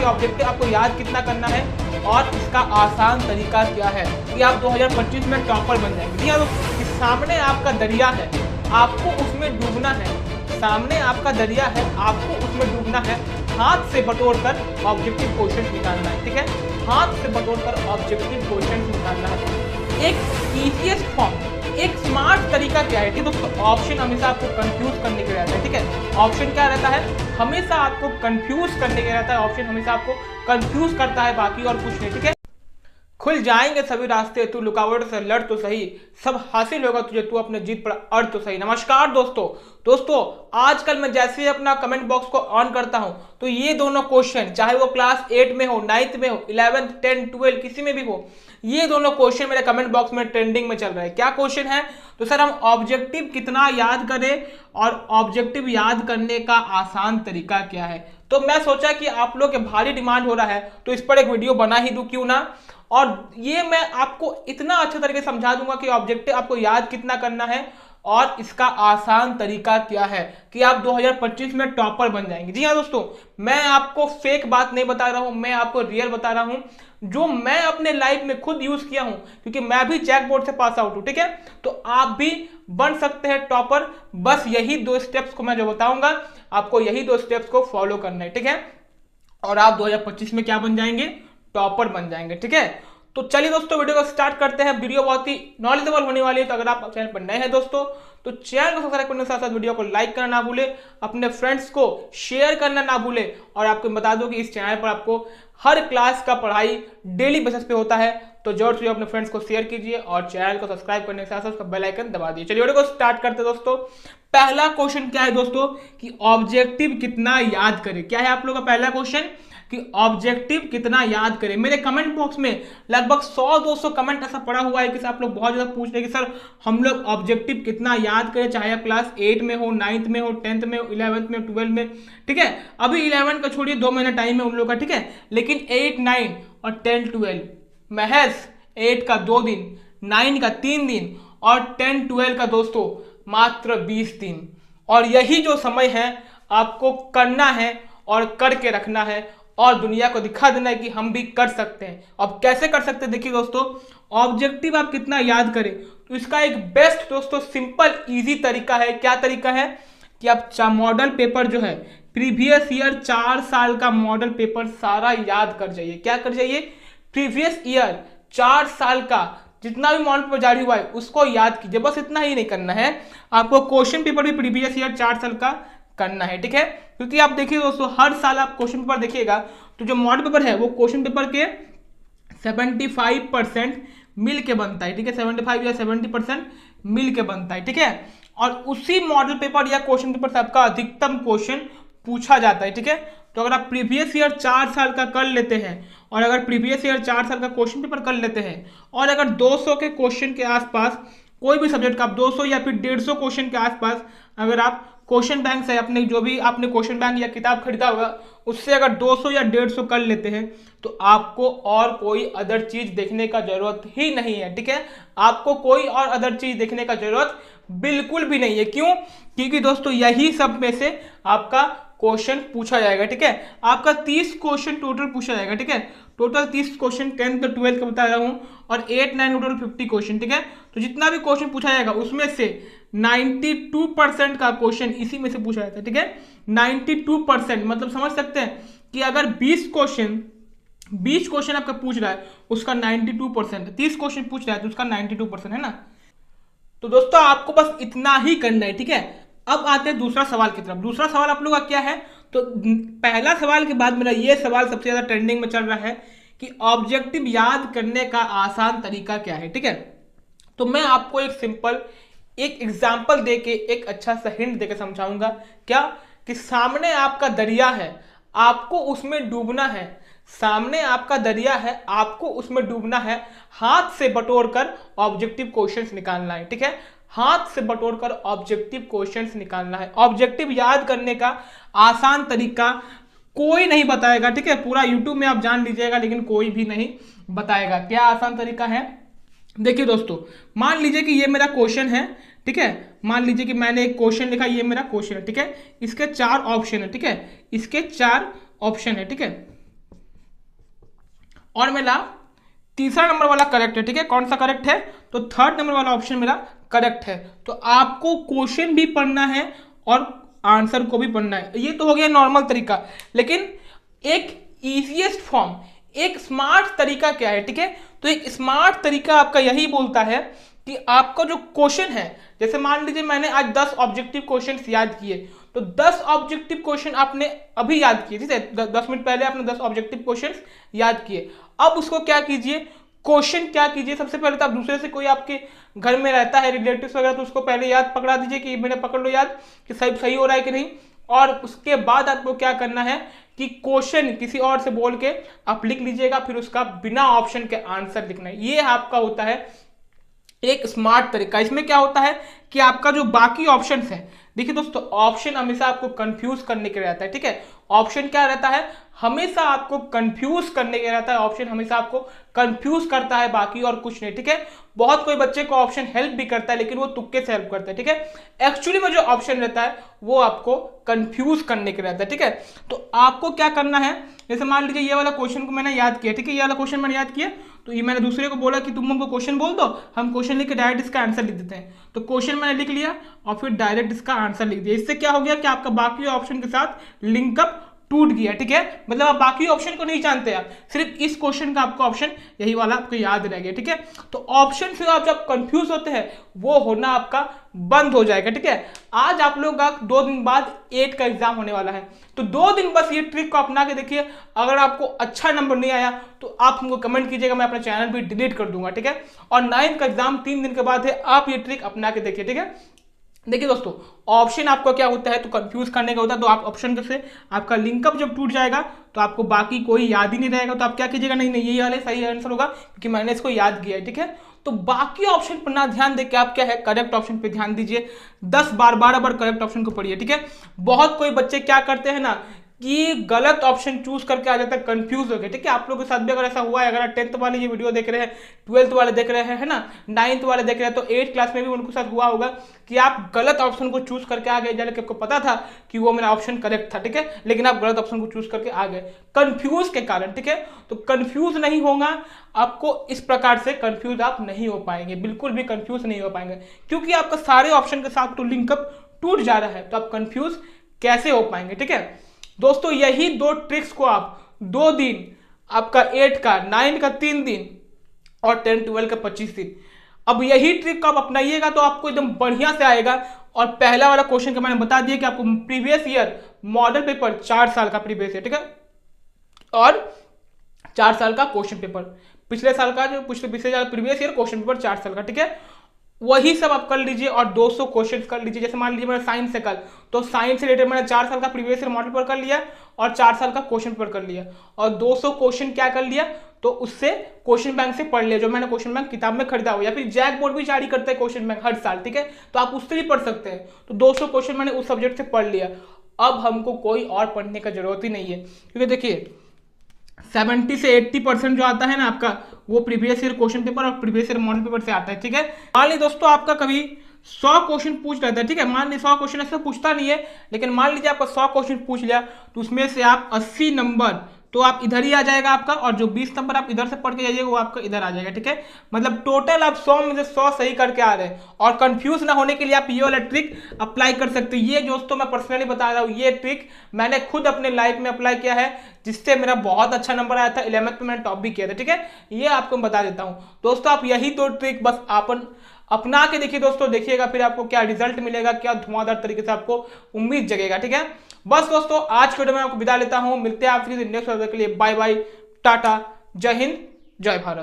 कि ऑब्जेक्टिव आपको याद कितना करना है और इसका आसान तरीका क्या है कि आप 2025 में टॉपर बन जाएंगे। जी हाँ दोस्तों, कि सामने आपका दरिया है, आपको उसमें डूबना है। सामने आपका दरिया है, आपको उसमें डूबना है। हाथ से बटोर कर ऑब्जेक्टिव क्वेश्चन निकालना है, ठीक है। हाथ से बटोर कर ऑब्जेक्टिव क्वेश्चन निकालना है। एक इजीएस्ट फॉर्म, एक स्मार्ट तरीका क्या है कि दोस्तों, ऑप्शन हमेशा आपको कंफ्यूज करने के लिए रहता है, ठीक है। ऑप्शन क्या रहता है? हमेशा आपको कंफ्यूज करने के लिए रहता है। ऑप्शन हमेशा आपको कंफ्यूज करता है, बाकी और कुछ नहीं, ठीक है। खुल जाएंगे सभी रास्ते, तू लुकावट से लड़ तो सही, सब हासिल होगा तुझे, तू अपने जीत पर अड़ तो सही। नमस्कार दोस्तों, आजकल मैं जैसे ही अपना कमेंट बॉक्स को ऑन करता हूं तो ये दोनों क्वेश्चन, चाहे वो क्लास 8 में हो, 9th में हो, 11th, 10th, 12 किसी में भी हो, ये दोनों क्वेश्चन मेरे कमेंट बॉक्स में ट्रेंडिंग में चल रहा है। क्या क्वेश्चन है? तो सर, हम ऑब्जेक्टिव कितना याद करें और ऑब्जेक्टिव याद करने का आसान तरीका क्या है। तो मैं सोचा कि आप लोग के भारी डिमांड हो रहा है तो इस पर एक वीडियो बना ही दूं, क्यों ना। और ये मैं आपको इतना अच्छे तरीके से समझा दूंगा कि ऑब्जेक्टिव आपको याद कितना करना है और इसका आसान तरीका क्या है कि आप 2025 में टॉपर बन जाएंगे। जी हाँ दोस्तों, मैं आपको फेक बात नहीं बता रहा हूं, मैं आपको रियल बता रहा हूं, जो मैं अपने लाइफ में खुद यूज किया हूं, क्योंकि मैं भी जैक बोर्ड से पास आउट हूं, ठीक है। तो आप भी बन सकते हैं टॉपर। बस यही 2 स्टेप्स को मैं जो बताऊंगा, आपको यही 2 स्टेप्स को फॉलो करना है, ठीक है। और आप 2025 में क्या बन जाएंगे? टॉपर बन जाएंगे, ठीक है। तो चलिए दोस्तों, वीडियो को स्टार्ट करते हैं। वीडियो बहुत ही नॉलेजेबल होने वाली है, तो अगर आप चैनल पर नए हैं दोस्तों, तो चैनल को सब्सक्राइब करने के साथ साथ वीडियो को लाइक करना ना भूले, अपने फ्रेंड्स को शेयर करना ना भूले। और आपको बता दो कि इस चैनल पर आपको हर क्लास का पढ़ाई डेली बेसिस पे होता है, तो जरूर से अपने फ्रेंड्स को शेयर कीजिए और चैनल को सब्सक्राइब करने के साथ साथ उसका बेल आइकन दबा दीजिए। चलिए वीडियो को स्टार्ट करते हैं दोस्तों। पहला क्वेश्चन क्या है दोस्तों कि ऑब्जेक्टिव कितना याद करें। क्या है आप लोग का पहला क्वेश्चन कि ऑब्जेक्टिव कितना याद करें। मेरे कमेंट बॉक्स में लगभग 100-200 कमेंट ऐसा पड़ा हुआ है कि आप लोग बहुत ज्यादा पूछ रहे हैं कि सर हम लोग ऑब्जेक्टिव कितना याद करें, चाहे आप क्लास 8 में हो, 9th में हो, 10th में हो, 11th में, 12 में, ठीक है। अभी 11 का छोड़िए, 2 महीना टाइम है उन लोगों का, ठीक है। लेकिन 8, 9 और 10, 12 महज 8 का 2 दिन, 9 का 3 दिन और 10, 12 का दोस्तों मात्र 20 दिन। और यही जो समय है आपको करना है और करके रखना है और दुनिया को दिखा देना है कि हम भी कर सकते हैं। अब कैसे कर सकते हैं? देखिए दोस्तों, ऑब्जेक्टिव आप कितना याद करें तो इसका एक बेस्ट दोस्तों सिंपल इजी तरीका है। क्या तरीका है कि आप मॉडल पेपर जो है, प्रीवियस ईयर 4 साल का मॉडल पेपर सारा याद कर जाइए। क्या कर जाइए? प्रीवियस ईयर 4 साल का जितना भी मॉडल पेपर जारी हुआ है उसको याद कीजिए। बस इतना ही नहीं करना है, आपको क्वेश्चन पेपर भी प्रीवियस ईयर 4 साल का करना है, ठीक है। क्योंकि आप देखिए दोस्तों, हर साल आप क्वेश्चन पेपर देखिएगा तो जो मॉडल पेपर है वो क्वेश्चन पेपर के 75% मिल के बनता है, ठीक है। 75 या 70% मिल के बनता है, ठीक है। और उसी मॉडल पेपर या क्वेश्चन पेपर से आपका अधिकतम क्वेश्चन पूछा जाता है, ठीक है। तो अगर आप प्रीवियस ईयर 4 साल का कर लेते हैं और अगर प्रीवियस ईयर 4 साल का क्वेश्चन पेपर कर लेते हैं और अगर 200 के क्वेश्चन के आसपास कोई भी सब्जेक्ट का आप 200 या फिर 150 क्वेश्चन के आसपास अगर आप क्वेश्चन बैंक से अपने जो भी आपने क्वेश्चन बैंक या किताब खरीदा होगा उससे अगर 200 या 150 कर लेते हैं तो आपको और कोई अदर चीज देखने का जरूरत ही नहीं है, ठीक है। आपको कोई और अदर चीज देखने का जरूरत बिल्कुल भी नहीं है। क्यों? क्योंकि दोस्तों यही सब में से आपका क्वेश्चन पूछा जाएगा, ठीक है। आपका 30 क्वेश्चन टोटल पूछा जाएगा, ठीक है। टोटल 30 क्वेश्चन 10th और 12th का बता रहा हूं और 8, 9 टोटल 50 क्वेश्चन, ठीक है। तो जितना भी क्वेश्चन पूछा जाएगा उसमें से 92% का क्वेश्चन इसी में से पूछा जाता है, ठीक है। 92% मतलब समझ सकते हैं कि अगर 20 क्वेश्चन आपका पूछ रहा है उसका 92%, 30 क्वेश्चन पूछ रहा है तो उसका 92% है ना। तो दोस्तों आपको बस इतना ही करना है, ठीक है। अब आते हैं दूसरा सवाल की तरफ। दूसरा सवाल आप लोगों का क्या है? तो पहला सवाल के बाद मेरा ये सवाल सबसे ज्यादा ट्रेंडिंग में चल रहा है कि ऑब्जेक्टिव याद करने का आसान तरीका क्या है, ठीक है। तो मैं आपको एक सिंपल एक एग्जाम्पल देके एक अच्छा सा हिंट देके समझाऊंगा। क्या? कि सामने आपका दरिया है, आपको उसमें डूबना है। सामने आपका दरिया है, आपको उसमें डूबना है। हाथ से बटोर कर ऑब्जेक्टिव क्वेश्चंस निकालना है, ठीक है। हाथ से बटोर कर ऑब्जेक्टिव क्वेश्चंस निकालना है। ऑब्जेक्टिव याद करने का आसान तरीका कोई नहीं बताएगा, ठीक है। पूरा यूट्यूब में आप जान लीजिएगा लेकिन कोई भी नहीं बताएगा। क्या आसान तरीका है? देखिए दोस्तों, मान लीजिए कि ये मेरा क्वेश्चन है, ठीक है। मान लीजिए कि मैंने एक क्वेश्चन लिखा, ये मेरा क्वेश्चन है, ठीक है। इसके 4 ऑप्शन है, ठीक है। इसके 4 ऑप्शन है, ठीक है। और मेरा तीसरा नंबर वाला करेक्ट है। ठीक है, कौन सा करेक्ट है? तो थर्ड नंबर वाला ऑप्शन मेरा करेक्ट है। तो आपको क्वेश्चन भी पढ़ना है और आंसर को भी पढ़ना है। ये तो हो गया नॉर्मल तरीका, लेकिन एक इजीएस्ट फॉर्म, एक स्मार्ट तरीका क्या है? ठीक है, तो एक स्मार्ट तरीका आपका यही बोलता है कि आपका जो क्वेश्चन है, जैसे मान लीजिए मैंने आज 10 ऑब्जेक्टिव क्वेश्चंस याद किए, तो 10 ऑब्जेक्टिव क्वेश्चन आपने अभी याद किए, ठीक है, 10 मिनट पहले आपने 10 ऑब्जेक्टिव क्वेश्चंस याद किए। अब उसको क्या कीजिए, क्वेश्चन क्या कीजिए, सबसे पहले तो आप दूसरे से, कोई आपके घर में रहता है रिलेटिव्स वगैरह, तो उसको पहले याद पकड़ा दीजिए कि मैंने पकड़ लो याद कि सही हो रहा है कि नहीं। और उसके बाद आपको क्या करना है कि क्वेश्चन किसी और से बोल के आप लिख लीजिएगा, फिर उसका बिना ऑप्शन के आंसर लिखना है। ये आपका होता है एक स्मार्ट तरीका। इसमें क्या होता है कि आपका जो बाकी ऑप्शन है, देखिए दोस्तों, ऑप्शन हमेशा आपको कंफ्यूज करने के लिए रहता है। ठीक है, ऑप्शन क्या रहता है? हमेशा आपको कंफ्यूज करने के रहता है। ऑप्शन हमेशा आपको कंफ्यूज करता है, बाकी और कुछ नहीं। ठीक है, बहुत कोई बच्चे को ऑप्शन हेल्प भी करता है, लेकिन वो तुक्के से हेल्प करता है। ठीक है, एक्चुअली में जो ऑप्शन रहता है वो आपको कंफ्यूज करने के रहता है। ठीक है, तो आपको क्या करना है, जैसे मान लीजिए ये वाला क्वेश्चन को मैंने याद किया, ठीक है, ये वाला क्वेश्चन मैंने याद किया, तो ये मैंने दूसरे को बोला कि तुम हमको क्वेश्चन बोल दो, हम क्वेश्चन लिख के डायरेक्ट इसका आंसर लिख देते हैं। तो क्वेश्चन मैंने लिख लिया और फिर डायरेक्ट इसका आंसर लिख दिया। इससे क्या हो गया कि आपका बाकी ऑप्शन के साथ लिंकअप टूट गया। ठीक है, मतलब आप बाकी ऑप्शन को नहीं जानते, आप सिर्फ इस क्वेश्चन का आपका ऑप्शन यही वाला आपको याद रह गया। ठीक है, तो ऑप्शन से आप जब कंफ्यूज होते हैं वो होना आपका बंद हो जाएगा। ठीक है, आज आप लोग का 2 दिन बाद 8 का एग्जाम होने वाला है, तो 2 दिन बस ये ट्रिक को अपना के देखिए। अगर आपको अच्छा नंबर नहीं आया तो आप हमको कमेंट कीजिएगा, मैं अपना चैनल भी डिलीट कर दूंगा। ठीक है, और 9th का एग्जाम 3 दिन के बाद है, आप ये ट्रिक अपना के देखिए। ठीक है, देखिए दोस्तों, ऑप्शन आपका क्या होता है, तो कंफ्यूज करने का होता है। तो आप ऑप्शन से आपका लिंकअप जब टूट जाएगा तो आपको बाकी कोई याद ही नहीं रहेगा, तो आप क्या कीजिएगा, नहीं यही वाले सही आंसर होगा क्योंकि मैंने इसको याद किया है। ठीक है, तो बाकी ऑप्शन पर ना ध्यान देके आप क्या है, करेक्ट ऑप्शन पे ध्यान दीजिए। 10 बार 12 बार करेक्ट ऑप्शन को पढ़िए। ठीक है, बहुत कोई बच्चे क्या करते हैं ना कि गलत ऑप्शन चूज करके आ जाता है, कंफ्यूज हो गए। ठीक है, आप लोगों के साथ भी अगर ऐसा हुआ है, अगर 10th वाले ये वीडियो देख रहे हैं, 12th वाले देख रहे हैं, है ना, 9th वाले देख रहे हैं, तो 8th क्लास में भी उनके साथ हुआ होगा कि आप गलत ऑप्शन को चूज करके आ गए, जबकि आपको पता था कि वो मेरा ऑप्शन करेक्ट था। ठीक है, लेकिन आप गलत ऑप्शन को चूज करके आ गए कंफ्यूज के कारण। ठीक है, तो कंफ्यूज नहीं होगा आपको, इस प्रकार से कंफ्यूज आप नहीं हो पाएंगे, बिल्कुल भी कंफ्यूज नहीं हो पाएंगे, क्योंकि आपका सारे ऑप्शन के साथ तो लिंकअप टूट जा रहा है, तो आप कंफ्यूज कैसे हो पाएंगे। ठीक है दोस्तों, यही 2 ट्रिक्स को आप 2 दिन, आपका 8 का, 9 का 3 दिन और 10 12 का 25 दिन, अब यही ट्रिक को आप अपनाइएगा तो आपको एकदम बढ़िया से आएगा। और पहला वाला क्वेश्चन का मैंने बता दिया कि आपको प्रीवियस ईयर मॉडल पेपर 4 साल का प्रीवियस ईयर, ठीक है, और 4 साल का क्वेश्चन पेपर, पिछले साल का जो पिछले साल प्रीवियस ईयर क्वेश्चन पेपर 4 साल का। ठीक है, वही सब आप कर लीजिए और 200 क्वेश्चन कर लीजिए। जैसे मान लीजिए मैंने साइंस से कल, तो साइंस से रिलेटेड मैंने 4 साल का प्रीवियस ईयर मॉडल पेपर कर लिया और 4 साल का क्वेश्चन पेपर कर लिया और 200 क्वेश्चन क्या कर लिया, तो उससे क्वेश्चन बैंक से पढ़ लिया, जो मैंने क्वेश्चन बैंक किताब में खरीदा हो, या फिर जैक बोर्ड भी जारी करता है क्वेश्चन बैंक हर साल। ठीक है, तो आप उससे भी पढ़ सकते हैं। तो 200 क्वेश्चन मैंने उस सब्जेक्ट से पढ़ लिया, अब हमको कोई और पढ़ने का जरूरत ही नहीं है, क्योंकि देखिए 70 से 80% जो आता है ना आपका, वो प्रीवियस ईयर क्वेश्चन पेपर और प्रीवियस ईयर मॉडल पेपर से आता है। ठीक है, मान लीजिए दोस्तों आपका कभी 100 क्वेश्चन पूछ लेता है, ठीक है, मान लीजिए 100 क्वेश्चन ऐसा पूछता नहीं है, लेकिन मान लीजिए आपका 100 क्वेश्चन पूछ लिया, तो उसमें से आप 80 नंबर तो आप इधर ही आ जाएगा आपका, और जो 20 नंबर आप इधर से पढ़ के जाइएगा वो आपका इधर आ जाएगा। ठीक है, मतलब टोटल आप 100 में से 100 सही करके आ रहे हैं। और कंफ्यूज ना होने के लिए आप ये वाला ट्रिक अप्लाई कर सकते हैं। ये दोस्तों मैं पर्सनली बता रहा हूँ, ये ट्रिक मैंने खुद अपने लाइफ में अप्लाई किया है, जिससे मेरा बहुत अच्छा नंबर आया था, 11th में मैंने टॉप भी किया था। ठीक है, ये आपको मैं बता देता हूँ दोस्तों, आप यही 2 ट्रिक बस अपना के देखिए दोस्तों, देखिएगा फिर आपको क्या रिजल्ट मिलेगा, क्या धुआंधार तरीके से आपको उम्मीद जगेगा। ठीक है, बस दोस्तों आज के वीडियो में आपको विदा लेता हूं, मिलते हैं आपसे नेक्स्ट वीडियो के लिए, बाय बाय, टाटा, जय हिंद, जय भारत।